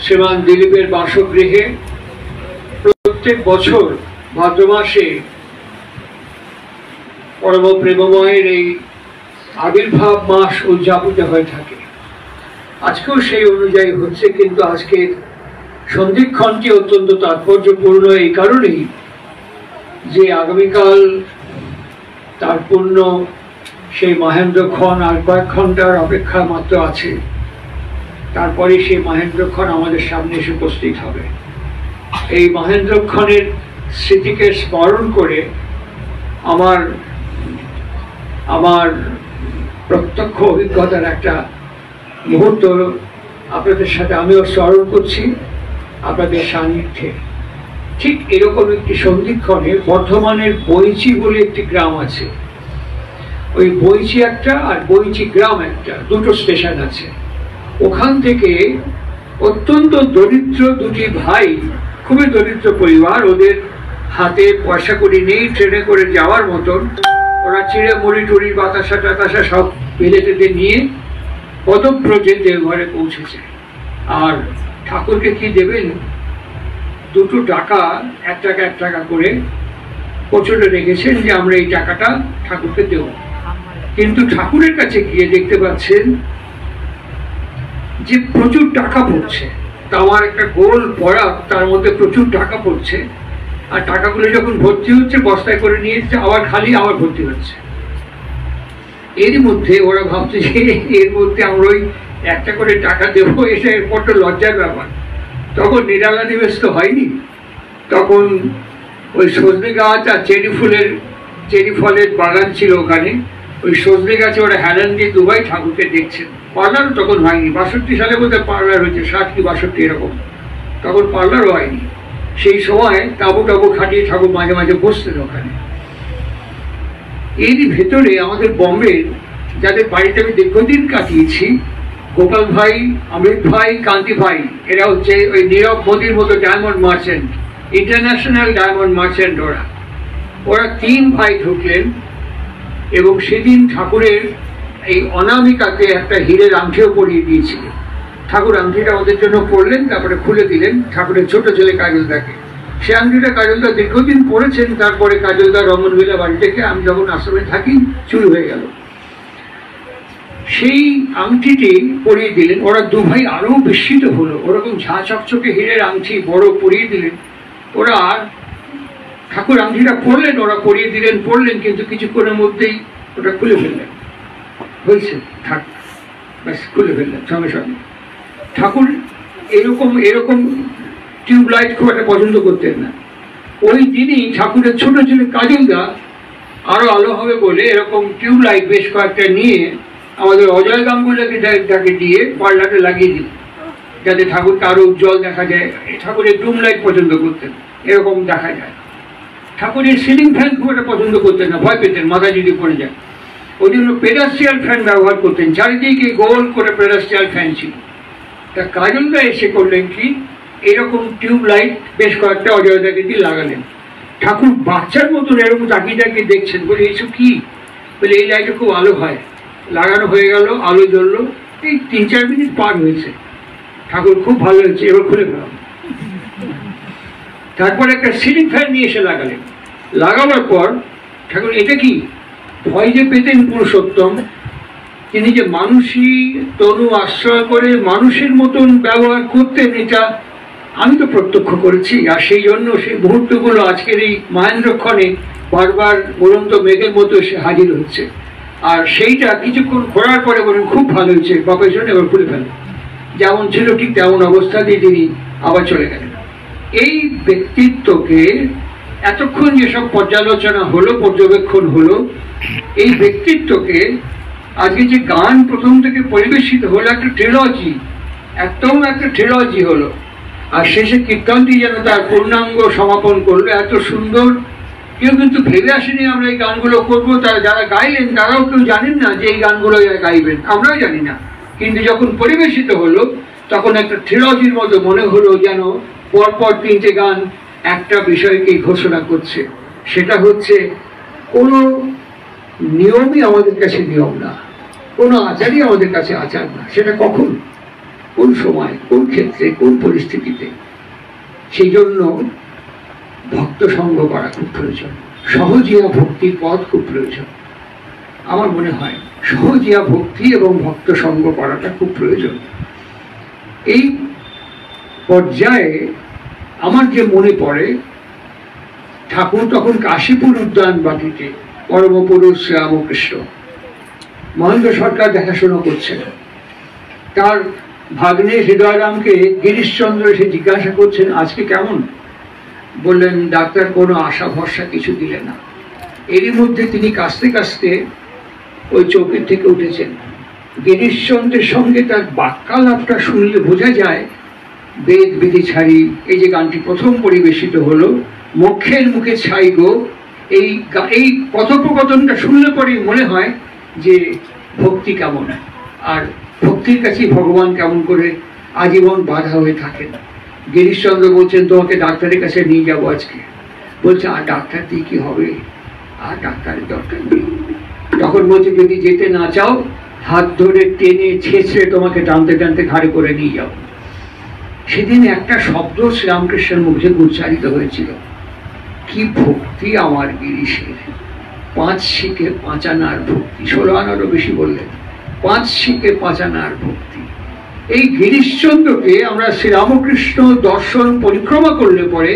শ্রীমান দিলীপের বাসগৃহে প্রত্যেক বছর ভাদ্র মাসে পরম প্রেমময়ের এই আবির্ভাব মাস উদযাপিত হয়ে থাকে। আজকেও সেই অনুযায়ী হচ্ছে, কিন্তু আজকের সন্ধিক্ষণটি অত্যন্ত তাৎপর্যপূর্ণ এই কারণেই যে আগামীকাল তার পূর্ণ সেই মহেন্দ্রক্ষণ আর কয়েক ঘন্টার অপেক্ষা মাত্র আছে, তারপরে সেই মহেন্দ্রক্ষণ আমাদের সামনে এসে উপস্থিত হবে। এই মহেন্দ্রক্ষণের স্মৃতিকে স্মরণ করে আমার প্রত্যক্ষ অভিজ্ঞতার একটা মুহূর্ত আপনাদের সাথে আমিও স্মরণ করছি আপনাদের সান্নিধ্যে। ঠিক এরকম একটি সন্ধিক্ষণে বর্ধমানের বইচি বলে একটি গ্রাম আছে। ওই বইচি একটা আর বইচি গ্রাম একটা, দুটো স্টেশন আছে। ওখান থেকে অত্যন্ত দরিদ্র দুটি ভাই, খুবই দরিদ্র পরিবার, ওদের হাতে পয়সা করি নেই ট্রেনে করে যাওয়ার মতন। ওরা চিড়ে মুড়ি টুড়ি বাতাসা টাতাসা সব পেলে টেলে নিয়ে পদব্রজে দেওঘরে পৌঁছেছে। আর ঠাকুরকে কি দেবেন? দুটো টাকা, এক টাকা করে কোচলে রেখেছেন যে আমরা এই টাকাটা ঠাকুরকে দেব। কিন্তু ঠাকুরের কাছে গিয়ে দেখতে পাচ্ছেন যে প্রচুর টাকা পড়ছে। তামার একটা গোল পড়া, তার মধ্যে প্রচুর টাকা পড়ছে। আর টাকাগুলো যখন ভর্তি হচ্ছে বস্তায় করে নিয়ে যাচ্ছে, আবার খালি আবার ভর্তি হচ্ছে। এর মধ্যে ওরা ভাবছে যে এর মধ্যে আমরা ওই একটা করে টাকা দেবো, এটা বড্ড লজ্জার ব্যাপার। তখন নিরালা নিবেশ তো হয়নি। তখন ওই সজনে গাছ আর চেরি ফলের বাগান ছিল ওখানে। ওই সজনে গাছে ওরা হেলান দিয়ে দুবাই ঠাকুরকে দেখছেন। পার্লারও তখন হয়নি, 62 সালে বোধহয় পার্লার হয়েছে, 60 কি 62 এরকম। তখন পার্লারও হয়নি। সেই সময় তাবু টাবু খাটিয়ে ঠাকুর মাঝে মাঝে বসতেন ওখানে। এরই ভেতরে আমাদের বম্বের যাদের বাড়িতে আমি দীর্ঘদিন কাটিয়েছি, গোপাল ভাই, অমৃত ভাই, কান্তি ভাই, এরা হচ্ছে ওই নীরব মোদির মতো diamond merchant, international diamond merchant. ওরা 3 ভাই ঢুকলেন এবং সেদিন ঠাকুরের এই অনামিকাকে একটা হীরের আংটিও পরিয়ে দিয়েছিল। ঠাকুর আংটিটা ওদের জন্য পরলেন, তারপরে খুলে দিলেন ঠাকুরের ছোট ছেলে কাজলদাকে। সে আংটিটা কাজলদা দীর্ঘদিন পরেছেন। তারপরে কাজলদা রমনভিলা বাড়ি থেকে, আমি যখন আশ্রমে থাকি, চুরি হয়ে গেল। সেই আংটিটি পরিয়ে দিলেন। ওরা 2 ভাই আরো বিস্মিত হলো। ওরকম ঝা চকচকে হীরের আংটি বড় পরিয়ে দিলেন। ওরা ঠাকুর আংটিটা পরলেন, ওরা পরিয়ে দিলেন, পরলেন, কিন্তু কিছুক্ষণের মধ্যেই ওটা খুলে ফেললেন। হয়েছে থাক, ব্যাস খুলে ফেললেন সঙ্গে সঙ্গে। ঠাকুর এরকম টিউবলাইট খুব একটা পছন্দ করতেন না। ওই দিনই ঠাকুরের ছোট ছেলে কাজলদা আরো আলো হবে বলে এরকম টিউবলাইট বেশ কয়েকটা নিয়ে আমাদের অজয় গাঙ্গুলিকে দিয়ে পার্লারে লাগিয়ে দিল, যাতে ঠাকুরকে আরো উজ্জ্বল দেখা যায়। ঠাকুরের ডুম লাইট পছন্দ করতেন, এরকম দেখা যায়। ঠাকুরের সিলিং ফ্যান খুব একটা পছন্দ করতেন না, ভয় পেতেন মাথা যদি পড়ে যায়। ওই জন্য পেডাস্ট্রিয়াল ফ্যান ব্যবহার করতেন, চারিদিকে গোল করে পেডাস্ট্রিয়াল ফ্যান ছিল। তা কাজলদা এসে করলেন কি, এরকম টিউব লাইট বেশ কয়েকটা অজয়দাকে দিয়ে লাগালেন। ঠাকুর বাচ্চার মতন এরকম তাকিয়ে দেখছেন, বলে এইসব কি? বলে এই লাইটে খুব আলো হয়। লাগানো হয়ে গেল, আলো জ্বললো। এই 3-4 মিনিট পার হয়েছে। ঠাকুর খুব ভালো হয়েছে, এবার খুলে ফেলাম। তারপর একটা সিলিং ফ্যান নিয়ে এসে লাগালেন। লাগাবার পর ঠাকুর এটা কি? ভয় যে পেতেন পুরুষোত্তম, তিনি যে মানুষই তনু আশ্রয় করে মানুষের মতন ব্যবহার করতেন, এটা আমি তো প্রত্যক্ষ করেছি। আর সেই জন্য সেই মুহূর্তগুলো আজকের এই মহেন্দ্রক্ষণে বারবার উড়ন্ত মেঘের মতো এসে হাজির হচ্ছে। আর সেইটা কিছুক্ষণ ঘোরার পরে বলেন খুব ভালো হয়েছে, বাপের জন্য এবার খুলে ফেলেন। যেমন ছিল ঠিক তেমন অবস্থাতেই তিনি আবার চলে গেলেন। এই ব্যক্তিত্বকে এতক্ষণ যেসব পর্যালোচনা হলো, পর্যবেক্ষণ হলো, এই ব্যক্তিত্বকে আজকে যে গান প্রথম থেকে পরিবেশিত হলো, একটা ট্রিলজি, একদম একটা ট্রিলজি হলো। আর শেষে কীর্তনটি যেন তার পূর্ণাঙ্গ সমাপন করলো। এত সুন্দর, কেউ কিন্তু ভেবে আসেনি আমরা এই গানগুলো করবো। তারা যারা গাইলেন তারাও কেউ জানেন না যে এই গানগুলো গাইবেন, আমরাও জানি না। কিন্তু যখন পরিবেশিত হলো তখন একটা ট্রিলজির মতো মনে হলো, যেন পরপর 3টে গান একটা বিষয়কেই ঘোষণা করছে। সেটা হচ্ছে কোনো নিয়মই আমাদের কাছে নিয়ম না, কোনো আচারই আমাদের কাছে আচার না। সেটা কখন? কোন সময়, কোন ক্ষেত্রে, কোন পরিস্থিতিতে। সেই জন্য ভক্ত সঙ্গ করা খুব প্রয়োজন, সহজিয়া ভক্তির পথ খুব প্রয়োজন। আমার মনে হয় সহজিয়া ভক্তি এবং ভক্ত সঙ্গ করাটা খুব প্রয়োজন। এই পর্যায়ে আমার যে মনে পড়ে, ঠাকুর তখন কাশীপুর উদ্যান বাটিতে পরমপুরুষ শ্রীরামকৃষ্ণ, মহেন্দ্র সরকার দেখাশোনা করছেন। তার ভাগ্নে হৃদয়রামকে গিরিশচন্দ্র এসে জিজ্ঞাসা করছেন, আজকে কেমন? বললেন, ডাক্তার কোনো আশা ভরসা কিছু দিলে না। এরই মধ্যে তিনি কাশতে কাশতে ওই চৌকির থেকে উঠেছেন। গিরিশচন্দ্রের সঙ্গে তার বাক্যালাপটা শুনলে বোঝা যায় বেদ বিধি ছাড়ি, এই যে গানটি প্রথম পরিবেশিত হলো, মোক্ষের মুখে ছাই গো, এই কথোপকথনটা শুনলে পরেই মনে হয় যে ভক্তি কেমন, আর ভক্তির কাছে ভগবান কেমন করে আজীবন বাধা হয়ে থাকেন। গিরিশচন্দ্র বলছেন, তোমাকে ডাক্তারের কাছে নিয়ে যাবো আজকে। বলছে, আর ডাক্তার দিয়ে কি হবে, আর ডাক্তারের দরকার নেই। তখন বলছে, যদি যেতে না চাও হাত ধরে টেনে ছেঁচড়ে তোমাকে টানতে টানতে ঘাড়ে করে নিয়ে যাও। সেদিন একটা শব্দ শ্রীরামকৃষ্ণের মুখে উচ্চারিত হয়েছিল, কি ভক্তি আমার গিরিশের, 5 শিখে 5 আনার ভক্তি। 16 আনারও বেশি বললেন, 5 শিখে 5 আনার ভক্তি। এই গিরিশচন্দ্রকে আমরা শ্রীরামকৃষ্ণ দর্শন পরিক্রমা করলে পরে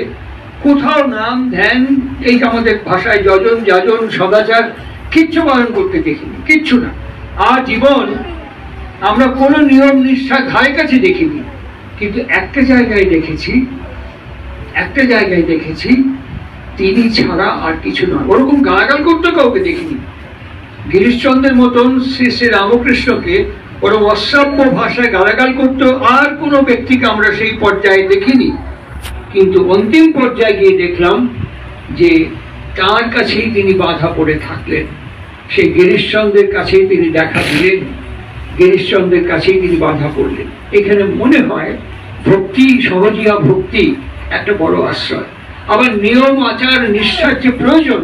কোথাও নাম ধ্যান, এই আমাদের ভাষায় যজন যাজন সদাচার কিচ্ছু পালন করতে দেখিনি, কিচ্ছু না। আর জীবন আমরা কোনো নিয়ম নিষ্ঠা ধারে কাছে দেখিনি। কিন্তু একটা জায়গায় দেখেছি তিনি ছাড়া আর কিছু নয়। ওরকম গালাগাল করতে কাউকে দেখিনি। গিরিশচন্দ্রের মতন শ্রী শ্রী রামকৃষ্ণকে ওরকম অশ্রাব্য ভাষায় গালাগাল করতে আর কোনো ব্যক্তিকে আমরা সেই পর্যায়ে দেখিনি। কিন্তু অন্তিম পর্যায়ে গিয়ে দেখলাম যে তার কাছেই তিনি বাধা পড়ে থাকলেন, সেই গিরিশচন্দ্রের কাছেই তিনি দেখা দিলেন, গিরিশচন্দ্রের কাছেই তিনি বাধা পড়লেন। এখানে মনে হয় ভক্তি, সহজিয়া ভক্তি একটা বড় আশ্রয়। আবার নিয়ম আচার নিষ্ঠার যে প্রয়োজন,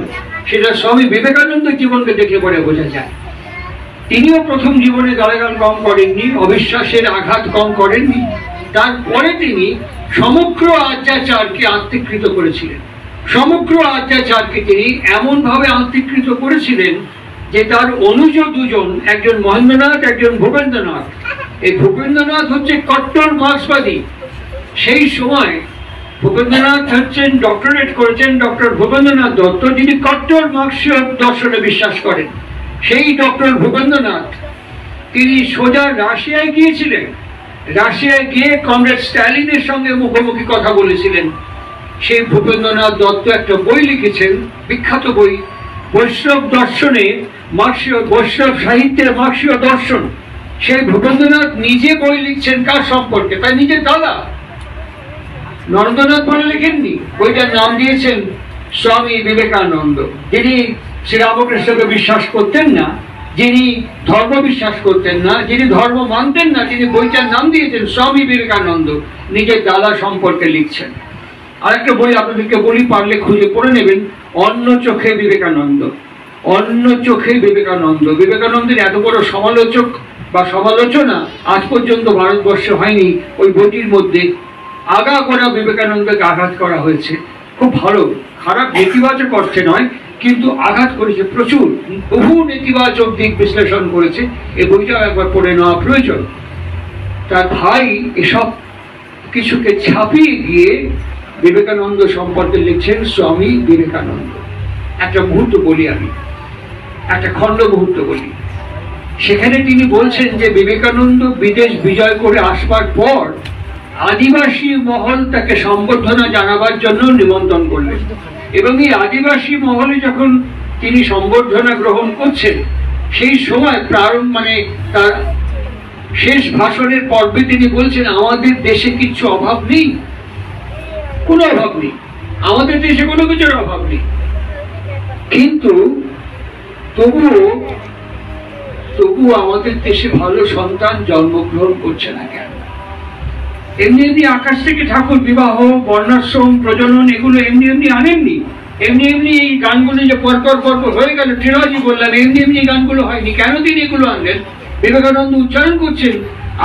সেটা স্বামী বিবেকানন্দের জীবনকে দেখলে পরে বোঝা যায়। তিনিও প্রথম জীবনে গালাগাল কম করেননি, অবিশ্বাসের আঘাত কম করেননি। তারপরে তিনি সমগ্র আত্মাচারকে আত্মীকৃত করেছিলেন। সমগ্র আত্মাচারকে তিনি এমন ভাবে আত্মীকৃত করেছিলেন যে তার অনুজ দুজন, একজন মহেন্দ্রনাথ, একজন ভূপেন্দ্রনাথ। এই ভূপেন্দ্রনাথ হচ্ছে কট্টর মার্ক্সবাদী। সেই সময় ভূপেন্দ্রনাথ হচ্ছেন, ডক্টরেট করেছেন ডক্টর ভূপেন্দ্রনাথ দত্ত, যিনি কট্টর মার্ক্সীয় দর্শনে বিশ্বাস করেন। সেই ডক্টর ভূপেন্দ্রনাথ তিনি সোজা রাশিয়ায় গিয়েছিলেন। রাশিয়ায় গিয়ে কমরেড স্ট্যালিনের সঙ্গে মুখোমুখি কথা বলেছিলেন। সেই ভূপেন্দ্রনাথ দত্ত একটা বই লিখেছেন, বিখ্যাত বই, বৈষ্ণব দর্শনে মার্ক্সীয়, বৈষ্ণব সাহিত্যের মার্ক্সীয় দর্শন। সেই ভূপেন্দ্রনাথ নিজে বই লিখছেন কার সম্পর্কে, তাই নিজের দাদা নরেন্দ্রনাথ বলে লেখেননি। বইটার নাম দিয়েছেন স্বামী বিবেকানন্দ, যিনি শ্রীরামকৃষ্ণকে বিশ্বাস করতেন না, যিনি ধর্ম বিশ্বাস করতেন না, যিনি ধর্ম মানতেন না, তিনি বইটার নাম দিয়েছেন স্বামী বিবেকানন্দ, নিজের দাদা সম্পর্কে লিখছেন। আর একটা বই আপনাদেরকে বলি, পারলে খুঁজে পড়ে নেবেন, অন্য চোখে বিবেকানন্দ। অন্য চোখে বিবেকানন্দ। বিবেকানন্দের এত বড় সমালোচক বা সমালোচনা আজ পর্যন্ত ভারতবর্ষে হয়নি। ওই বইটির মধ্যে আগা করা বিবেকানন্দকে আঘাত করা হয়েছে। খুব ভালো, খারাপ নেতিবাচক অর্থে নয়, কিন্তু আঘাত করেছে প্রচুর, বহু নেতিবাচক দিক বিশ্লেষণ করেছে। এই বইটাও একবার পড়ে নেওয়া প্রয়োজন। তার ভাই এসব কিছুকে ছাপিয়ে গিয়ে বিবেকানন্দ সম্পর্কে লিখছেন স্বামী বিবেকানন্দ। একটা মুহূর্ত বলি, আমি একটা খণ্ড মুহূর্ত বলি। সেখানে তিনি বলছেন যে বিবেকানন্দ বিদেশ বিজয় করে আসবার পর আদিবাসী মহল তাকে সম্বর্ধনা জানাবার জন্য নিমন্ত্রণ করলেন, এবং এই আদিবাসী মহলে যখন তিনি সম্বর্ধনা গ্রহণ করছেন, সেই সময় প্রারম্ভ মানে তার শেষ ভাষণের পর্বে তিনি বলছেন, আমাদের দেশে কিছু অভাব নেই, কোনো অভাব নেই, আমাদের দেশে কোনো কিছুর অভাব নেই, কিন্তু তবুও আমাদের দেশে ভালো সন্তান জন্মগ্রহণ করছে না কেন? এমনি এমনি আকাশ থেকে ঠাকুর বিবাহ, বর্ণাশ্রম, প্রজনন এগুলো এমনি এমনি আনেননি। এমনি এমনি এই গানগুলো যে পরপর হয়ে গেল, ট্রিলজি বললাম, এমনি এমনি গানগুলো হয়নি। কেন তিনি এগুলো আনলেন? বিবেকানন্দ উচ্চারণ করছেন,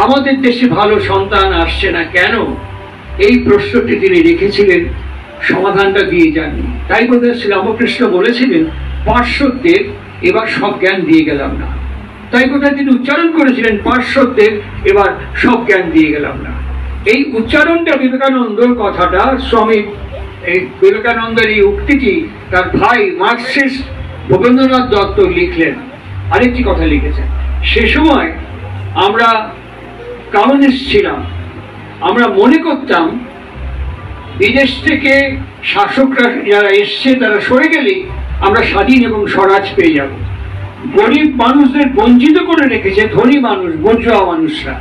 আমাদের দেশে ভালো সন্তান আসছে না কেন? এই প্রশ্নটি তিনি রেখেছিলেন, সমাধানটা দিয়ে যাননি। তাই বোধহয় শ্রী রামকৃষ্ণ বলেছিলেন, পার্শ্বদের এবার সব জ্ঞান দিয়ে গেলাম না। তাই বোধহয় তিনি উচ্চারণ করেছিলেন, পার্শ্বদের এবার সব জ্ঞান দিয়ে গেলাম না। এই উচ্চারণটা বিবেকানন্দর কথাটা, স্বামী বিবেকানন্দের এই উক্তিটি তার ভাই মার্কসিস্ট ভবেন্দ্রনাথ দত্ত লিখলেন। আরেকটি কথা লিখেছেন, সে সময় আমরা কমিউনিস্ট ছিলাম, আমরা মনে করতাম বিদেশ থেকে শাসকরা যারা এসছে তারা সরে গেলেই আমরা স্বাধীন এবং স্বরাজ পেয়ে যাব। গরিব মানুষদের বঞ্চিত করে রেখেছে ধনী মানুষ, বুর্জোয়া মানুষরা।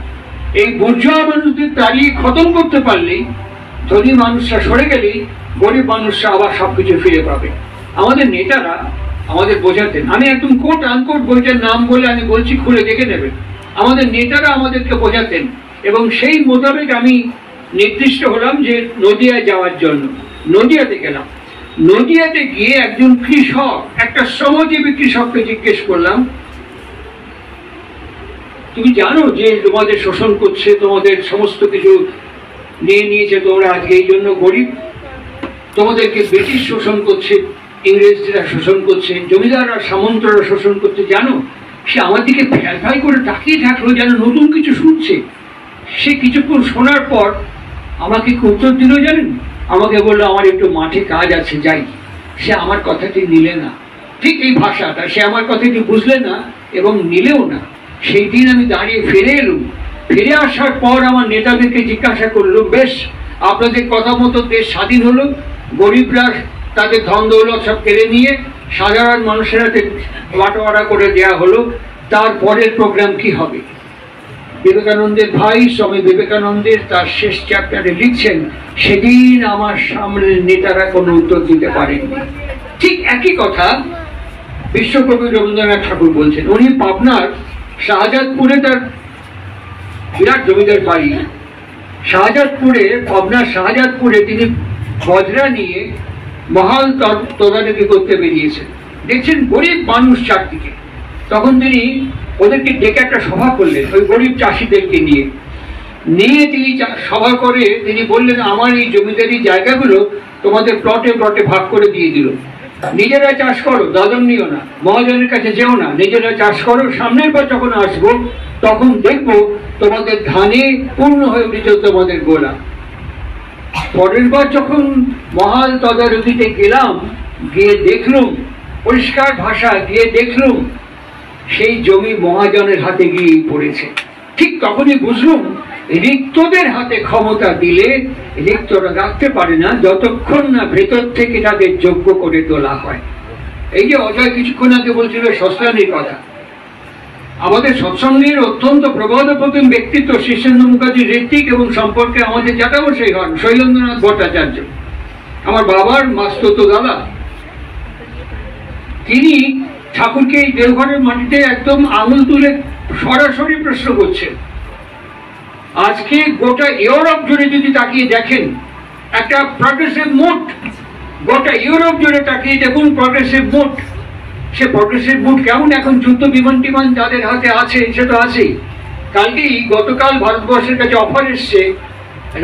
এই বুর্জোয়া মানুষদের তাড়িয়ে খতম করতে পারলেই, ধনী মানুষরা সরে গেলেই গরিব মানুষরা আবার সবকিছু ফিরে পাবে। আমাদের নেতারা আমাদের বোঝাতেন, আমি একদম কোট আনকোট বইটার নাম বলে আমি বলছি, খুলে দেখে নেবেন। আমাদের নেতারা আমাদেরকে বোঝাতেন এবং সেই মোতাবেক আমি নির্দিষ্ট হলাম যে নদিয়ায় যাওয়ার জন্য। নদিয়াতে গেলাম। নদিয়াতে গিয়ে একজন কৃষক, একটা শ্রমজীবী কৃষককে জিজ্ঞেস করলাম, তুমি জানো যে তোমাদের শোষণ করছে, তোমাদের সমস্ত কিছু নিয়ে নিয়েছে, তোমরা আজকে এই জন্য গরিব, তোমাদেরকে ব্রিটিশ শোষণ করছে, ইংরেজরা শোষণ করছে, জমিদাররা সামন্তরা শোষণ করছে, জানো? সে আমার দিকে ভ্যালভাই করে তাকিয়ে থাকলো, যেন নতুন কিছু শুনছে। সে কিছুক্ষণ শোনার পর আমাকে উত্তর দিল, জানেন? আমাকে বললো, আমার একটু মাঠে কাজ আছে, যাই। সে আমার কথাটি নিলে না, ঠিক এই ভাষাটা, সে আমার কথাটি বুঝলে না এবং নিলেও না। সেই দিন আমি দাঁড়িয়ে ফিরে এলুম। ফিরে আসার পর আমার নেতাদেরকে জিজ্ঞাসা করলো, বেশ, আপনাদের কথা মতো দেশ স্বাধীন হলো, গরিবরা তাদের ধন দৌলত সব কেড়ে নিয়ে সাধারণ মানুষের হাতে বাটোয়ারা করে দেওয়া হলো, তারপরের প্রোগ্রাম কি হবে? বিবেকানন্দের ভাই স্বামী বিবেকানন্দের তার শেষ চ্যাপ্টারে লিখছেন, সেদিন আমার সামনের নেতারা কোনো উত্তর দিতে পারেননি। ঠিক একই কথা বিশ্বকবি রবীন্দ্রনাথ ঠাকুর বলছেন। উনি পাবনার শাহজাদপুরে তার বিরাট জমিদার বাড়ি, শাহজাদপুরে, পাবনার শাহজাদপুরে তিনি বজরা নিয়ে মহাল তদারকি করতে বেরিয়েছেন। দেখছেন গরিব মানুষ চারদিকে। তখন তিনি ওদেরকে ডেকে একটা সভা করলেন, ওই গরিব চাষিদেরকে নিয়ে তিনি সভা করে তিনি বললেন, আমার এই জমিদারি জায়গাগুলো তোমাদের প্লটে প্লটে ভাগ করে দিয়ে দিল, নিজেরা চাষ করো, দাদন নিও না, মহাজনের কাছে যেও না, নিজেরা চাষ করো। সামনের বার যখন আসবো তখন দেখবো তোমাদের ধানে পূর্ণ হয়ে উঠেছে তোমাদের গোলা। পরের বার যখন মহাল তদারকিতে গেলাম, গিয়ে দেখলুম, পরিষ্কার ভাষা, গিয়ে দেখলুম সেই জমি মহাজনের হাতে গিয়ে পড়েছে। ঠিক তখনই বুঝলুম, রিক্তদের হাতে ক্ষমতা দিলে রিক্তরা রাখতে পারে না যতক্ষণ না ভেতর থেকে তাদের যোগ্য করে তোলা হয়। এই যে অজয় কিছুক্ষণ আগে বলছিল সস্তানির কথা, আমাদের সৎসঙ্গের অত্যন্ত প্রবধপ্রতিম ব্যক্তিত্ব শীর্ষেন্দু মুখার্জি ঋত্বিক এবং সম্পর্কে আমাদের জ্যাঠামশাই হন শৈলেন্দ্রনাথ ভট্টাচার্য, আমার বাবার মাস্তুত দাদা। তিনি ঠাকুরকে এই দেওঘরের মাটিতে একদম আঙুল তুলে সরাসরি প্রশ্ন করছেন। আজকে গোটা ইউরোপ জুড়ে যদি তাকিয়ে দেখেন, একটা প্রগ্রেসিভ মুড, গোটা ইউরোপ জুড়ে তাকিয়ে দেখুন প্রগ্রেসিভ মুড। সে প্রগ্রেসিভ মুড কেমন? এখন যুদ্ধ বিমান টিমান যাদের হাতে আছে সে তো আছেই। কালকেই গতকাল ভারতবর্ষের কাছে অফার এসছে,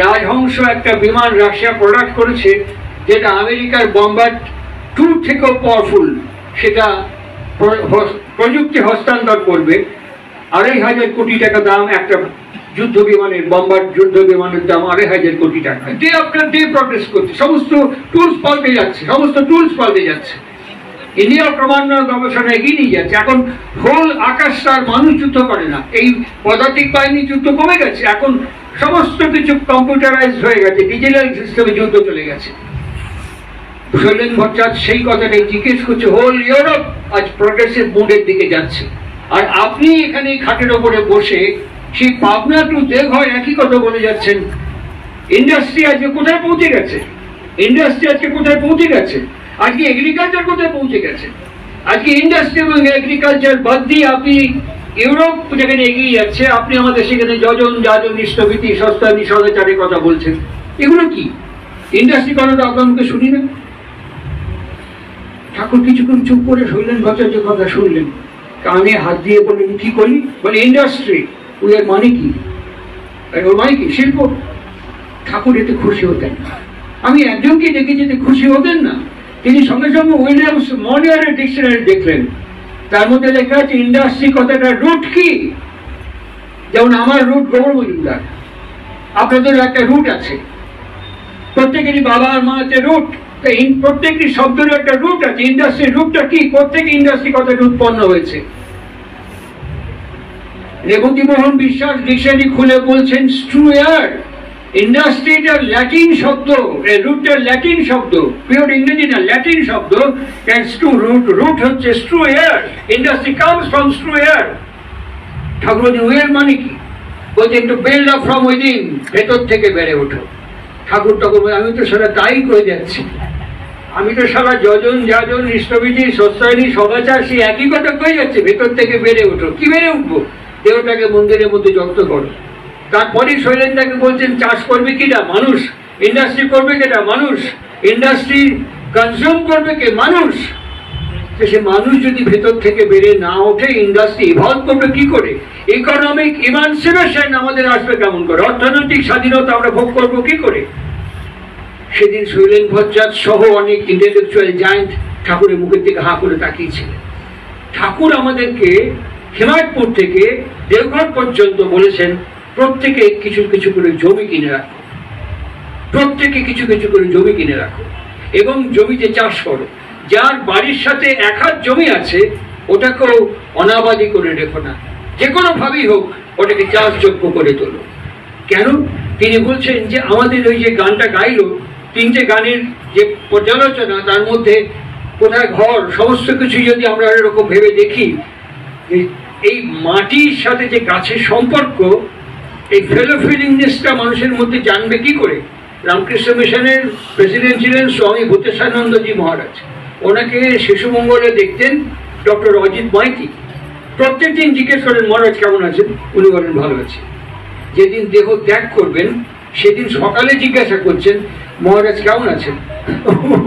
রাজহংস একটা বিমান রাশিয়া প্রোডাক্ট করেছে, যেটা আমেরিকার বম্বার্ড 2 থেকেও পাওয়ারফুল। সেটা প্রযুক্তি হস্তান্তর করবে। ২,৫০০ কোটি টাকা দাম একটা যুদ্ধ বিমানের, বম্বার্ড যুদ্ধ বিমানের দাম ২,৫০০ কোটি টাকা। ডে আফটার ডে প্রগ্রেস করছে, সমস্ত টুলস পাল্টে যাচ্ছে, সমস্ত টুলস পাল্টে যাচ্ছে। ইন্ডিয়া ক্রমান্বয়ে গবেষণা এগিয়ে নিয়ে যাচ্ছে। এখন হোল আকাশটার মানুষ যুদ্ধ করে না, এই পদাতিক বাহিনী যুদ্ধ কমে গেছে। এখন সমস্ত কিছু কম্পিউটারাইজ হয়ে গেছে, ডিজিটাল সিস্টেমে যুদ্ধ চলে গেছে। শৈলেন ভট্টাচার্য সেই কথাটাই জিজ্ঞেস করছে, হোল ইউরোপ আজ প্রগ্রেসিভ মুডের দিকে যাচ্ছে। আর আপনি এখানে খাটের ওপরে বসে সেই পাবনা টু দেওঘর একই কথা বলে যাচ্ছেন। ইন্ডাস্ট্রি আজকে কোথায় পৌঁছে গেছে? ইন্ডাস্ট্রি আজকে কোথায় পৌঁছে গেছে? আজকে এগ্রিকালচার কোথায় পৌঁছে গেছে? আজকে ইন্ডাস্ট্রি এবং এগ্রিকালচার বাদ দিয়ে আপনি ইউরোপ যেখানে এগিয়ে যাচ্ছে, আপনি আমাদের সেখানে যজন যাজন স্থবিতি সস্তানি সদাচারের কথা বলছেন। এগুলো কি? ইন্ডাস্ট্রি কথাটা আপনাকে শুনি না। ঠাকুর কিছুক্ষণ চুপ করে শৈলেন ভট্টাচার্যের কথা শুনলেন। কানে হাত দিয়ে বললেন কি করলি? বলে ইন্ডাস্ট্রি। ওই এর মানে কি? ওর মানে কি? শিল্প। ঠাকুর এতে খুশি হতেন না। আমি একজনকে দেখে যেতে খুশি হতেন না। তিনি সঙ্গে সঙ্গে উইলিয়ামস মনিয়ারের ডিকশনারি দেখলেন, তার মধ্যে লেখা আছে ইন্ডাস্ট্রি কথাটা রুট কি। যেমন আমার রুট গোবর মজুমদার, আপনাদের একটা রুট আছে, প্রত্যেকেরই বাবা আর মা আছে রুট, প্রত্যেকটি শব্দের একটা রুট আছে। ইন্ডাস্ট্রির রুটটা কি? প্রত্যেকে ইন্ডাস্ট্রি কথাটা উৎপন্ন হয়েছে। রেবতী মোহন বিশ্বাস ডিকশনারি খুলে বলছেন স্ট্রুয়ার, ইন্ডাস্ট্রিটা ল্যাটিন শব্দ, রুটটা ল্যাটিন শব্দ, পিওর ইংরেজি না, ল্যাটিন শব্দ। রুট হচ্ছে স্ট্রুয়ার, ইন্ডাস্ট্রি কামস ফ্রম স্ট্রুয়ার। ঠাকুর বলছেন ওয়ের মানে কি? বলছেন to build up from within, ভেতর থেকে বেড়ে ওঠো। ঠাকুর তখন আমি তো সারা তাই করে যাচ্ছি, আমি তো সারা যজন যাজন ইষ্টবিধি সস্তায়নী সদাচার সেই একই কথা কয়ে যাচ্ছে, ভেতর থেকে বেড়ে ওঠো। কি বেড়ে উঠবো? দেহটাকে মন্দিরের মধ্যে যত্ন করো। তারপরে শৈলেন্দ্রকে বলছেন চাষ করবে কিনা? মানুষ। ইন্ডাস্ট্রি করবে কিনা? মানুষ। ইন্ডাস্ট্রি কনজিউম করবে কে? মানুষ। সে মানুষ যদি ভেতর থেকে বেড়ে না ওঠে, ইন্ডাস্ট্রি ইভলভ করবে কি করে? ইকোনমিক ইমানসিপেশন আমাদের আসবে কেমন করে? অর্থনৈতিক স্বাধীনতা আমরা ভোগ করবো কি করে? সেদিন শৈলেন ভট্টাচার্য সহ অনেক ইন্টেলেকচুয়াল জায়েন্ট ঠাকুরের মুখের দিকে হাঁ করে তাকিয়েছিলেন। ঠাকুর আমাদেরকে হিমায়তপুর থেকে দেওঘর পর্যন্ত বলেছেন প্রত্যেকে কিছু কিছু করে জমি কিনে রাখো, প্রত্যেকে কিছু কিছু করে জমি কিনে রাখো এবং জমিতে চাষ করো। যার বাড়ির সাথে 1 হাত জমি আছে ওটাকেও অনাবাদি করে রেখো না, যে কোনো ভাবেই হোক ওটাকে চাষযোগ্য করে তোলো। কেন? তিনি বলছেন যে আমাদের ওই যে গানটা গাইলো, 3টে গানের যে পর্যালোচনা, তার মধ্যে কোথায় ঘর, সমস্ত কিছু যদি আমরা এরকম ভেবে দেখি, এই মাটির সাথে যে গাছের সম্পর্ক, এই ফেলো ফিলিংনেসটা মানুষের মধ্যে জানবে কি করে? রামকৃষ্ণ মিশনের প্রেসিডেন্ট ছিলেন স্বামী ভূতেশানন্দজি মহারাজ। ওনাকে শিশু মঙ্গলে দেখতেন ডক্টর অজিত মাইতি। প্রত্যেক দিন জিজ্ঞেস করেন মহারাজ কেমন আছেন? উনি বলেন ভালো আছে। যেদিন দেহ ত্যাগ করবেন সেদিন সকালে জিজ্ঞাসা করছেন মহারাজ কেমন আছেন?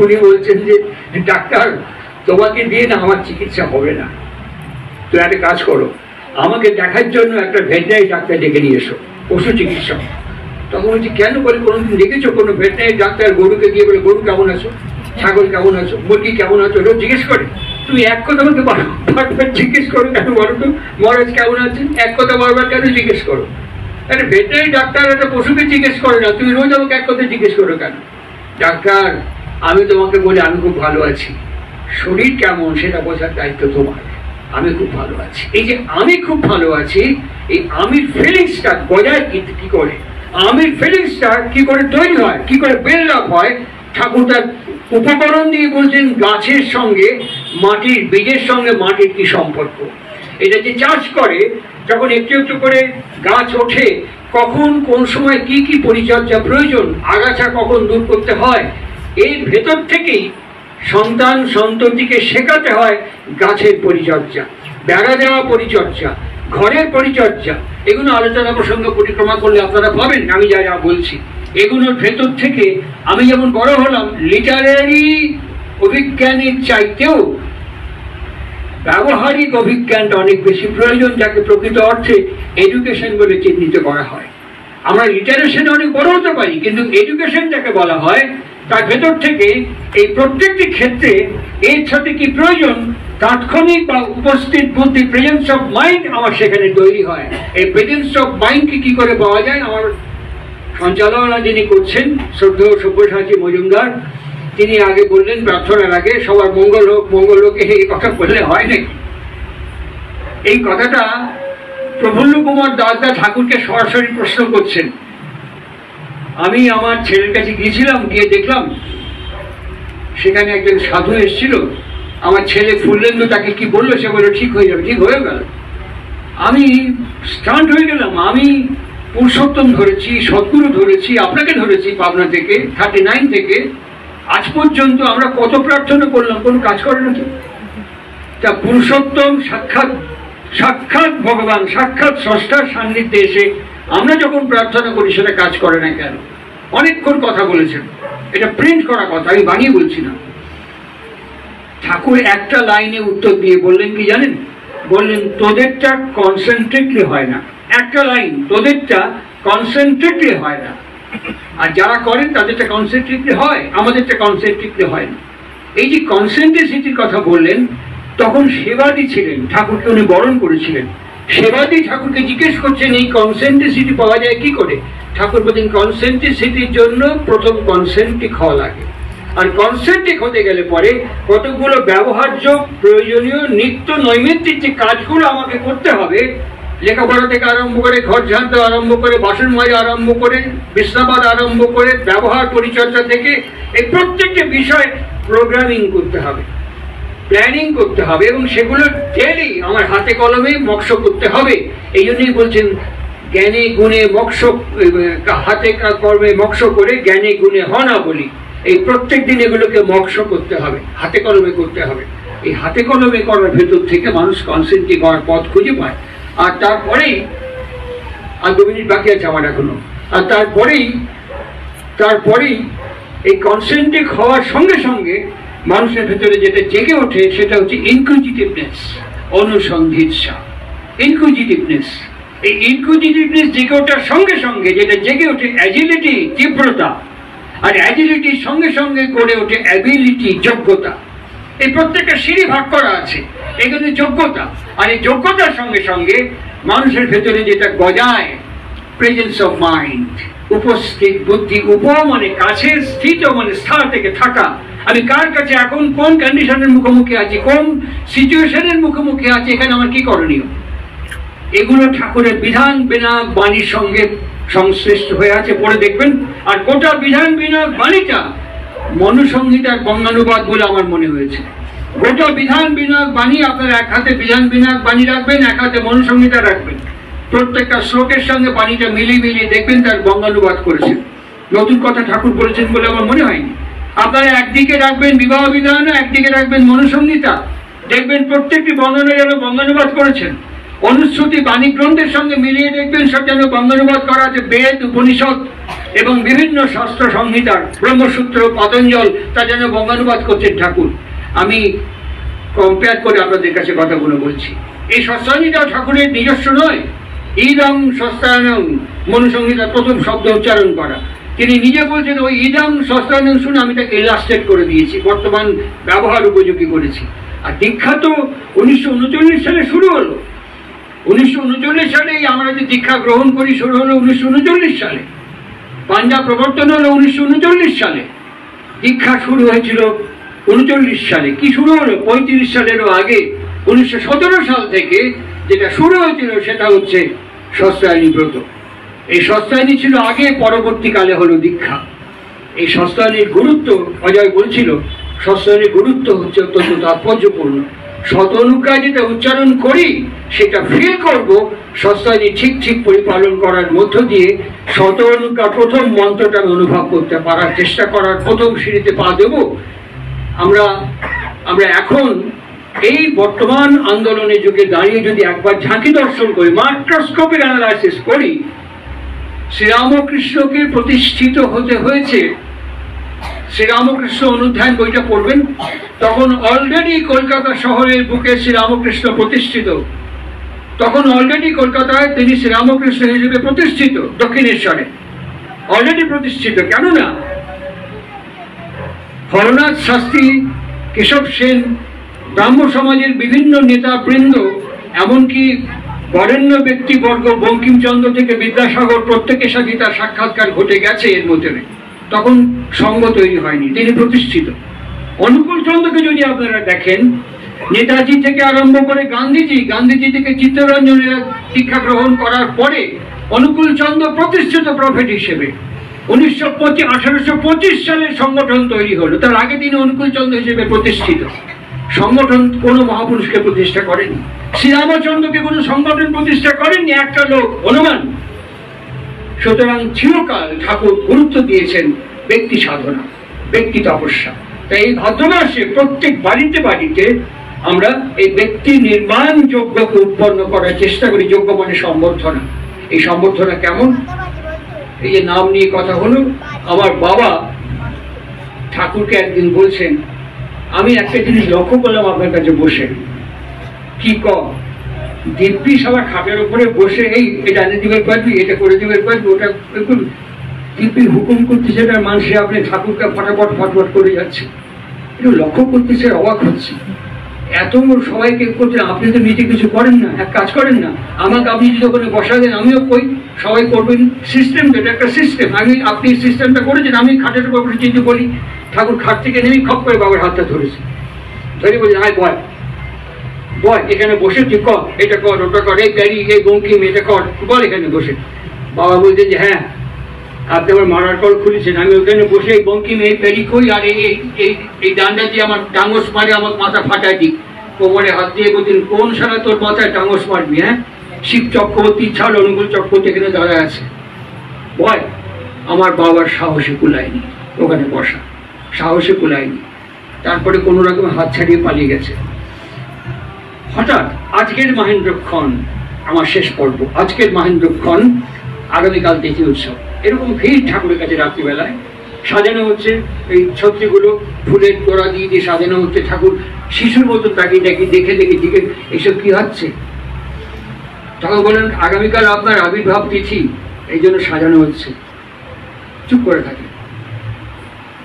উনি বলছেন যে ডাক্তার তোমাকে দিয়ে না আমার চিকিৎসা হবে না, তো একটা কাজ করো, আমাকে দেখার জন্য একটা ভেটেরিনারি ডাক্তার ডেকে নিয়ে এসো, পশু চিকিৎসক। তখন বলছি কেন? বলে কোনোদিন দেখেছো কোনো ভেটেরিনারি ডাক্তার গরুকে গিয়ে বলে গরু কেমন আছো, ছাগল কেমন আছো, মুরগি কেমন আছো, রোজ জিজ্ঞেস করে? তুমি এক কথা বলতে বারবার জিজ্ঞেস করো কেন বলো তো? মহারাজ কেমন আছেন এক কথা বারবার কেন জিজ্ঞেস করো? একটা ভেটেরিনারি ডাক্তার একটা পশুকে জিজ্ঞেস করে না, তুমি রোজ আমাকে এক কথা জিজ্ঞেস করো কেন? ডাক্তার আমি তোমাকে বলি আমি খুব ভালো আছি, শরীর কেমন সেটা বোঝার দায়িত্ব তোমার। আমি খুব ভালো আছি, এই যে আমি খুব ভালো আছি, এই আমির ফিলিংসটা বজায় কি করে, আমির ফিলিংসটা কি করে তৈরি হয়, কি করে বিল্ড আপ হয়? ঠাকুর তার উপকরণ দিয়ে বলছেন গাছের সঙ্গে মাটির বীজের সঙ্গে মাটির কি সম্পর্ক। এটা যে চাষ করে, যখন একটু একটু করে গাছ ওঠে, কখন কোন সময় কি কি পরিচর্যা প্রয়োজন, আগাছা কখন দূর করতে হয়, এর ভেতর থেকেই সন্তান সন্ততিকে শেখাতে হয় গাছের পরিচর্যা, বেড়া দেওয়া পরিচর্যা, ঘরের পরিচর্যা। এগুলো আলোচনা প্রসঙ্গ পরিক্রমা করলে আপনারা পাবেন আমি যা যা বলছি। এগুলোর ভেতর থেকে আমি যেমন বড় হলাম, লিটারারি অভিজ্ঞানের চাইতেও ব্যবহারিক অভিজ্ঞানটা অনেক বেশি প্রয়োজন, যাকে প্রকৃত অর্থে এডুকেশন বলে চিহ্নিত করা হয়। আমরা লিটারেশনে অনেক বড় হতে পারি, কিন্তু এডুকেশন যাকে বলা হয় তার ভেতর থেকে এই প্রত্যেকটি ক্ষেত্রে এর সাথে কি প্রয়োজন, তাৎক্ষণিক বা উপস্থিত বুদ্ধি, প্রেজেন্স অফ মাইন্ড আমার সেখানে তৈরি হয়। এই প্রেজেন্স অফ মাইন্ডকে কি করে পাওয়া যায়? আমার সঞ্চালনা যিনি করছেন শ্রদ্ধেয় সব্যসাচী মজুমদার, তিনি আগে বললেন প্রার্থনার আগে সবার মঙ্গল হোক, মঙ্গল হোক, এই কথা বললে হয় নাকি? এই কথাটা প্রফুল্ল কুমার দাসদা ঠাকুরকে সরাসরি প্রশ্ন করছেন। আমি আমার ছেলের কাছে গিয়েছিলাম, গিয়ে দেখলাম সেখানে একজন সাধু এসেছিল। আমার ছেলে ফুললেন্দু তাকে কি বললো, সে বললো ঠিক হয়ে যাবে। ঠিক হয়ে গেল। আমি স্টান্ট হয়ে গেলাম। আমি পুরুষোত্তম ধরেছি, সদ্গুরু ধরেছি, আপনাকে ধরেছি পাবনা থেকে 39 থেকে আজ পর্যন্ত আমরা কত প্রার্থনা করলাম, কোনো কাজ করে না তো। তা পুরুষোত্তম সাক্ষাৎ সাক্ষাৎ ভগবান, সাক্ষাৎ স্রষ্টার সান্নিধ্যে এসে আমরা যখন প্রার্থনা করি সেটা কাজ করে না কেন? অনেকক্ষণ কথা বলেছেন, এটা প্রিন্ট করা কথা, আমি বানিয়ে বলছি না। ঠাকুর একটা লাইনে উত্তর দিয়ে বললেন কি জানেন? বললেন তোদেরটা কনসেন্ট্রেটলি হয় না, একটা লাইন, তোদেরটা কনসেন্ট্রেটলি হয় না, আর যারা করেন তাদেরটা কনসেন্ট্রেটলি হয়, আমাদেরটা কনসেন্ট্রেটলি হয় না। এই যে কনসেন্ট্রেসিটির কথা বললেন, তখন সেবাদি ছিলেন, ঠাকুরকে উনি বরণ করেছিলেন। সেবাদি ঠাকুরকে জিজ্ঞেস করছেন এই কনসেন্ট্রেসিটি পাওয়া যায় কি করে? ঠাকুর বলেন কনসেন্ট্রেসিটির জন্য প্রথম কনসেন্ট্রিক হওয়া লাগে, আর কনসেন্ট্রিক হতে গেলে পরে কতগুলো ব্যবহার্য প্রয়োজনীয় নিত্য নৈমিত্তিক যে কাজগুলো আমাকে করতে হবে, লেখাপড়া থেকে আরম্ভ করে, ঘর ঝাড়তে আরম্ভ করে, বাসন মাজা আরম্ভ করে, বিশ্রামাদ আরম্ভ করে, ব্যবহার পরিচর্যা থেকে এই প্রত্যেকটা বিষয় প্রোগ্রামিং করতে হবে, প্ল্যানিং করতে হবে, এবং সেগুলো ডেলি আমার হাতে কলমে মক্ষ করতে হবে। এই জন্যই বলছেন জ্ঞানে গুণে মক্ষ, হাতে কর্মে মক্ষ করে জ্ঞানে গুণে হনা বলি। এই প্রত্যেক দিন এগুলোকে মক্ষ করতে হবে, হাতে কলমে করতে হবে। এই হাতে কলমে করার ভেতর থেকে মানুষ কনসেন্ট্রেট করার পথ খুঁজে পায়। আর তারপরেই, আর 2 মিনিট বাকি আছে আমার এখনো, আর তারপরেই এই কনসেন্ট্রেট হওয়ার সঙ্গে সঙ্গে মানুষের ভেতরে যেটা জেগে ওঠে সেটা হচ্ছে ইনকুইজিটিভনেস, অনুসন্ধিৎসা, ইনকুইজিটিভনেস। এই ইনকুইজিটিভনেস জেগে ওঠার সঙ্গে সঙ্গে যেটা জেগে ওঠে অ্যাজিলিটি, তীব্রতা, আর অ্যাজিলিটির সঙ্গে সঙ্গে গড়ে ওঠে অ্যাবিলিটি, যোগ্যতা। এই প্রত্যেকটা সিঁড়ি ভাগ করা আছে, এখানে যোগ্যতা, আর এই যোগ্যতার সঙ্গে সঙ্গে মানুষের ভেতরে যেটা গজায় প্রেজেন্স অফ মাইন্ড, উপস্থিত বুদ্ধি। উপ মানে কাছে, স্থিত মানে স্থান থেকে থাকা। আমি কার কাছে এখন কোন কন্ডিশনের মুখোমুখি আছি, কোন সিচুয়েশনের মুখোমুখি আছি, এখানে আমার কি করণীয়, এগুলো ঠাকুরের বিধান বিনায়ক বাণীর সঙ্গে সংশ্লিষ্ট হয়ে আছে, পড়ে দেখবেন। আর গোটা বিধান বিনায়ক বাণীটা মনুসংহিতার বঙ্গানুবাদ বলে আমার মনে হয়েছে। গোটা বিধান বিনায়ক বাণী আপনারা এক হাতে বিধান বিনায়ক বাণী রাখবেন, এক হাতে মনুসংহিতা রাখবেন, প্রত্যেকটা শ্লোকের সঙ্গে বাণীটা মিলিয়ে দেখবেন তার বঙ্গানুবাদ করেছেন। নতুন কথা ঠাকুর বলেছেন বলে আমার মনে হয়নি। আপনারা একদিকে রাখবেন বিবাহ বিধান, একদিকে রাখবেন মনুসংহিতা, দেখবেন প্রত্যেকটি বর্ণনা যেন বঙ্গানুবাদ করেছেন। অনুশ্রুতি বাণী গ্রন্থের সঙ্গে মিলিয়ে দেখবেন সব যেন বঙ্গানুবাদ করা আছে। বেদ, উপনিষদ এবং বিভিন্ন শাস্ত্র সংহিতার, ব্রহ্মসূত্র, পতঞ্জল, তা যেন বঙ্গানুবাদ করছেন ঠাকুর। আমি কম্পেয়ার করে আপনাদের কাছে কথাগুলো বলছি। এই সস্তায়নীটা ঠাকুরের নিজস্ব নয়। ইদং সস্তায়নং, মনুসংহিতার প্রথম শব্দ উচ্চারণ করা। তিনি নিজে বলছেন ওই ইদং সস্তায়নং শুনে আমি তাকে ইলাস্ট্রেট করে দিয়েছি, বর্তমান ব্যবহার উপযোগী করেছি। আর দীক্ষা তো 1939 সালে শুরু হলো। 1939 সালেই আমরা যে দীক্ষা গ্রহণ করি শুরু হলো 1939 সালে। পাঞ্জাব প্রবর্তন হলো 1939 সালে। দীক্ষা শুরু হয়েছিল 39 সালে। কি শুরু হলো 35 সালেরও আগে, 1917 সাল থেকে যেটা শুরু হয়েছিল সেটা হচ্ছে সস্তায়নী ব্রত। এই সস্তায়নী ছিল আগে, পরবর্তীকালে হলো দীক্ষা। এই সস্তায়নীর গুরুত্ব, অজয় বলছিল, সস্তায়নীর গুরুত্ব হচ্ছে অত্যন্ত তাৎপর্যপূর্ণ। শত অনুজ্ঞা যেটা উচ্চারণ করি সেটা ফিল করব সস্তায়নী ঠিক পরিপালন করার মধ্য দিয়ে। শত অনুজ্ঞা প্রথম মন্ত্রটা আমি অনুভব করতে পারার চেষ্টা করার প্রথম সিঁড়িতে পা দেব। আমরা এখন এই বর্তমান আন্দোলনের যুগে দাঁড়িয়ে যদি একবার ঝাঁকি দর্শন করি, মাইক্রোস্কোপিক অ্যানালাইসিস করি, শ্রীরামকৃষ্ণকে প্রতিষ্ঠিত হতে হয়েছে। শ্রীরামকৃষ্ণ অনুধ্যান বইটা পড়বেন, তখন অলরেডি কলকাতা শহরের বুকে শ্রীরামকৃষ্ণ প্রতিষ্ঠিত। তখন অলরেডি কলকাতায় তিনি শ্রীরামকৃষ্ণ হিসেবে প্রতিষ্ঠিত, দক্ষিণেশ্বরে অলরেডি প্রতিষ্ঠিত। কেননা হরনাথ শাস্ত্রী, কেশব সেন, ব্রাহ্ম সমাজের বিভিন্ন নেতা বৃন্দ, এমনকি বরেণ্য ব্যক্তিবর্গ বঙ্কিমচন্দ্র থেকে বিদ্যাসাগর, প্রত্যেকের সাথে তার সাক্ষাৎকার ঘটে গেছে। এর মধ্যে তখন সঙ্গ তৈরি হয়নি, তিনি প্রতিষ্ঠিত। অনুকূল চন্দ্রকে যদি আপনারা দেখেন, নেতাজি থেকে আরম্ভ করে গান্ধীজি থেকে চিত্তরঞ্জনের দীক্ষা গ্রহণ করার পরে অনুকূল চন্দ্র প্রতিষ্ঠিত প্রফেট হিসেবে 1825 সালে সংগঠন তৈরি হলো। তার আগে তিনি অনুকূল চন্দ্র হিসেবে প্রতিষ্ঠিত। সংগঠন কোনো মহাপুরুষকে প্রতিষ্ঠা করেনি। শ্রীরামচন্দ্রকে কোনো সংগঠন প্রতিষ্ঠা করেননি, একটা লোক, হনুমান। সুতরাং চিরকাল ঠাকুর গুরুত্ব দিয়েছেন ব্যক্তি সাধনা, ব্যক্তি তপস্যা। তাই এই ভাদ্র মাসে প্রত্যেক বাড়িতে আমরা এই ব্যক্তি নির্মাণ যজ্ঞকে উৎপন্ন করার চেষ্টা করি। যজ্ঞ মানে সম্বর্ধনা। এই সম্বর্ধনা কেমন? এই যে নাম নিয়ে কথা হলো, আমার বাবা ঠাকুরকে একদিন বলছেন, আমি একটা জিনিস লক্ষ্য করলাম আপনার কাছে বসে, কি দিব্যি সবার খাটের উপরে বসে এই এটা এনে দিবে পারবি, এটা করে দিবে পারবি, ওটা করবি, দিব্যি হুকুম করতেছে, এটা মানুষে আপনি ঠাকুরকে ফটাফট ফটফট করে যাচ্ছে। একটু লক্ষ্য করতেছে, অবাক হচ্ছে, এত সবাইকে করছেন, আপনি তো নিজে কিছু করেন না, এক কাজ করেন না, আমাকে আপনি যদি ওখানে বসা দেন আমিও কই, সবাই করবেন, সিস্টেম তো এটা একটা সিস্টেম, আপনি সিস্টেমটা করেছেন, আমি খাটের উপর বসে চিন্তা করি। ঠাকুর খাট থেকে নেমে খপ করে বাবার হাতটা ধরেছে, ধরে বলছেন আয় বয় বয়, এখানে বসে তুই কর, এটা কর ওটা কর, এই প্যারি এই বঙ্কিম এটা কর, বল এখানে বসে। বাবা বলছেন যে হ্যাঁ আপনি আমার মারার কল খুলেছেন, আমি ওখানে বসে এই বঙ্কিম এই প্যারি করি, আর এই ডান্ডা দিয়ে আমার ডাঙস মারে, আমার মাথা ফাটাই দিই, কোমরে হাত দিয়ে বলছেন কোন সারা তোর মাথায় ডাঙস মারবি, হ্যাঁ শিব চক্রবর্তী ছাড় অনুকূল চক্রবর্তী এখানে দাঁড়ায় আছে, বয়। আমার বাবার সাহসে কুলায়নি, ওখানে বসা সাহসে কুলায়নি, তারপরে কোনো রকম হাত ছাড়িয়ে পালিয়ে গেছে। হঠাৎ আজকের মহেন্দ্রক্ষণ আমার শেষ পর্ব, আজকের মহেন্দ্রক্ষণ, আগামীকাল তিথি উৎসব, এরকম ভিড় ঠাকুরের কাছে রাত্রিবেলায় সাজানো হচ্ছে, এই ছত্রিগুলো ফুলের তোড়া দিয়ে দিয়ে সাজানো হচ্ছে, ঠাকুর শিশুর মতো তাকে দেখে দেখে দেখে দিকে এইসব কি হচ্ছে। তখন বলেন আগামীকাল আপনার আবির্ভাব তিথি, এই জন্য সাজানো হচ্ছে। চুপ করে থাকে।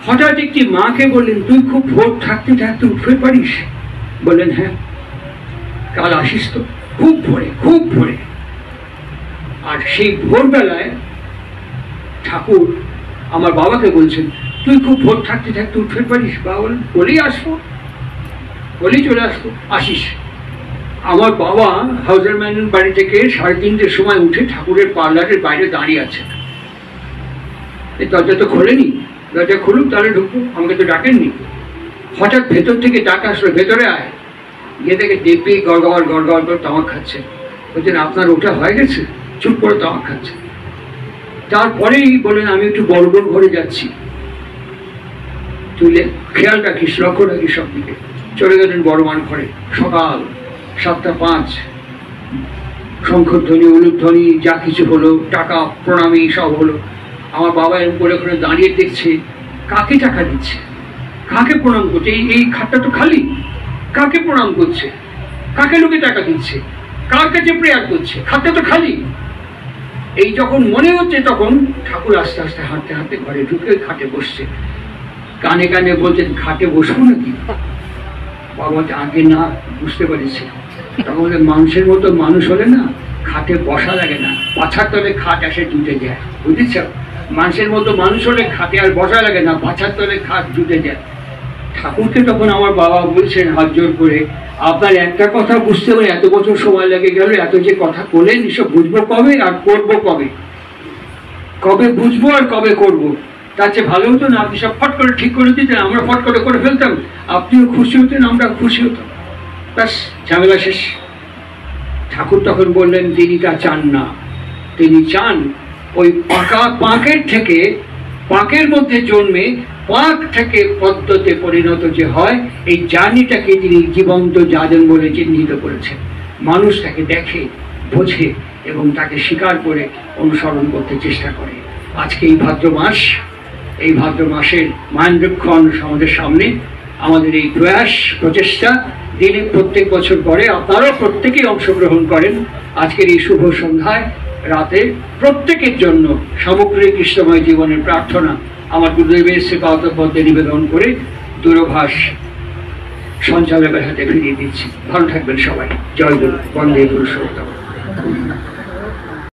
হঠাৎ একটি মাকে বললেন তুই খুব ভোর থাকতে থাকতে উঠতে পারিস? বললেন হ্যাঁ, কাল আসিস তো, খুব ভোরে খুব ভোরে। আর সেই ভোরবেলায় ঠাকুর আমার বাবাকে বলছেন তুই খুব ভোর থাকতে থাকতে উঠতে পারিস? বাবা বলেন বলেই আসবো, বলেই চলে আসবো, আসিস। আমার বাবা হাউজার ম্যানের বাড়ি থেকে 3:30-র সময় উঠে ঠাকুরের পার্লারের বাইরে দাঁড়িয়ে আছে। এই দরজা তো খোলেনি, দরজা খুলুক তাহলে ঢুকবো, আমাকে তো ডাকেননি। হঠাৎ ভেতর থেকে ডাক আসলো ভেতরে আয়, গিয়ে দেখে দেবী গড়গড় গড়গড় করে তামাক খাচ্ছে। বলছেন আপনার ওটা হয়ে গেছে? চুপ করে তামাক খাচ্ছে। তারপরেই বলেন আমি একটু বড় বড় ঘরে যাচ্ছি, তুলে খেয়াল রাখিস, লক্ষ্য রাখিস সব দিকে। চলে গেলেন বড়মান ঘরে। সকাল 7:05, শঙ্খধ্বনি উলুধ্বনি যা কিছু হলো, টাকা প্রণামী সব হলো। আমার বাবা এরকম করে ওখানে দাঁড়িয়ে দেখছে কাকে টাকা দিচ্ছে, কাকে প্রণাম করছে, এই খাটটা তো খালি, কাকে প্রণাম করছে, কাকে লোকে টাকা দিচ্ছে, কার কাছে প্রেয়ার করছে, খাটটা তো খালি। এই যখন মনে হচ্ছে তখন ঠাকুর আস্তে আস্তে হাঁটতে হাঁটতে ঘরে ঢুকে খাটে বসছে। কানে কানে বলছেন খাটে বসবো নাকি? বাবা আগে না বুঝতে পারছে, তখন বলে মানুষের মতো মানুষ হলে না খাটে বসা লাগে না, পাছার তলে খাট এসে জুটে যায়, বুঝেছ? মানুষের মতো মানুষ হলে খাটে আর বসা লাগে না, পাছার তলে খাট জুটে যায়। ঠাকুরকে তখন আমার বাবা বলছেন হাত জোর করে আপনার একটা কথা বুঝতে পারে এত বছর সময় লেগে গেল, এত যে কথা বলেন এসব বুঝবো কবে আর করবো কবে, কবে বুঝবো আর কবে করবো? তার চেয়ে ভালো হতো না আপনি সব ফট করে ঠিক করে দিতেন, আমরা ফট করে করে ফেলতাম, আপনিও খুশি হতেন আমরা খুশি হতাম, ব্যাস ঝামেলা শেষ। ঠাকুর তখন বললেন তিনি তা চান না, তিনি চান ওই পাকা পাঁকের থেকে, পাঁকের মধ্যে জন্মে পাঁক থেকে পদ্মতে পরিণত যে হয়, এই জার্নিটাকে তিনি জীবন্ত যাজন বলে চিহ্নিত করেছেন। মানুষ তাকে দেখে, বোঝে এবং তাকে স্বীকার করে অনুসরণ করতে চেষ্টা করে। আজকে এই ভাদ্র মাস, এই ভাদ্র মাসের মহেন্দ্রক্ষণ আমাদের সামনে, আমাদের এই প্রয়াস প্রচেষ্টা দিনে প্রত্যেক বছর করে আপনারাও প্রত্যেকেই অংশগ্রহণ করেন। আজকের এই শুভ সন্ধ্যায় রাতে প্রত্যেকের জন্য সামগ্রিক কৃষ্ণময় জীবনের প্রার্থনা আমার গুরুদেবের শ্রীপাদপদ্মে নিবেদন করে দূরভাষ সঞ্চালকের হাতে ফিরিয়ে দিচ্ছি। ভালো থাকবেন সবাই। জয় গুরু, বন্দে পুরুষোত্তম।